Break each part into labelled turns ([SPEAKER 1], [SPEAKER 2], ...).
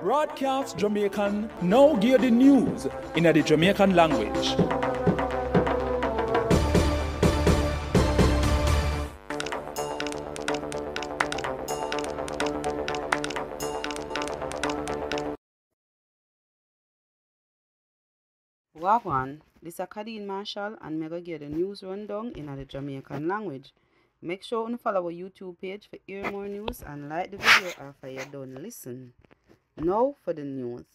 [SPEAKER 1] Braadkyaas Jamiekan now give the news in the Jamaican language.
[SPEAKER 2] Wagwan, this is Kadeen Marshall and me go give the news rundown in the Jamaican language. Make sure you follow our YouTube page for hear more news and like the video after you're done listen. Now for the news.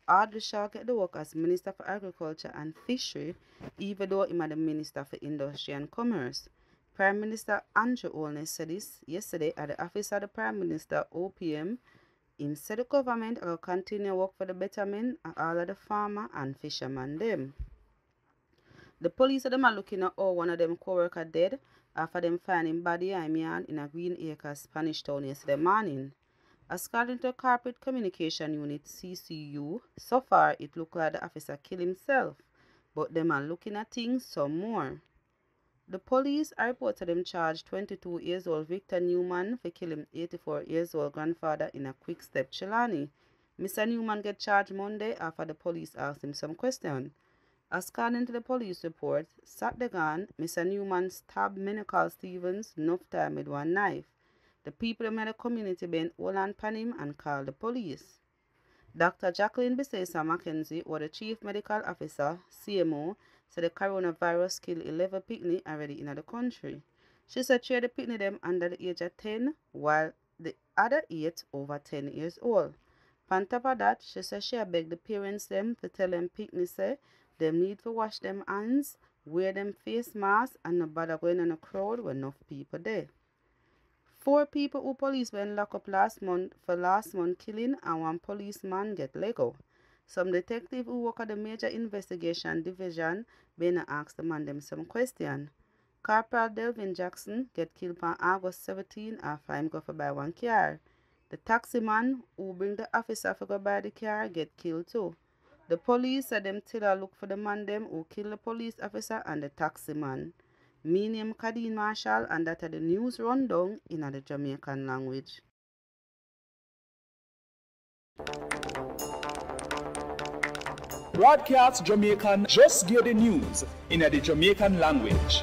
[SPEAKER 2] Audrey Shaw get the work as Minister for Agriculture and Fishery even though he is the Minister for Industry and Commerce. Prime Minister Andrew Holness said this yesterday at the office of the Prime Minister OPM. Him said the government will continue work for the betterment of all of the farmer and fishermen them. The police of them are looking at how one of them co-worker dead after them finding body in a Green Acres, Spanish Town yesterday morning. According to Corporate Communication Unit CCU, so far it looked like the officer killed himself, but them are looking at things some more. The police are reported them charged 22 years old Victor Newman for killing 84 years old grandfather in a quick step Chilani. Mr. Newman get charged Monday after the police asked him some questions. According to the police report, Sat the gun, Mr. Newman stabbed Menacall Stevens enough time with one knife. The people made a community bent hold on pan him and called the police. Dr. Jacqueline Bisesa Mackenzie, or the Chief Medical Officer, CMO, said the coronavirus killed 11 picnic already in the country. She said 3 of the picnic them under the age of 10, while the other 8 over 10 years old. On top of that, she said she begged the parents them to tell them picnic say them need to wash them hands, wear them face masks, and not bother going in a crowd when enough people there. 4 people who police were locked up last month for last month killing and 1 policeman get let go. Some detective who work at the Major Investigation Division been asked the man them some question. Corporal Delvin Jackson get killed on August 17 after him go for buy 1 car. The taxi man who bring the officer for go buy the car get killed too. The police said them till look for the man them who killed the police officer and the taxi man. Me name Kadeen Marshall and that are the news rundown in the Jamaican language.
[SPEAKER 1] Braadkyaas Jamiekan just give the news in the Jamaican language.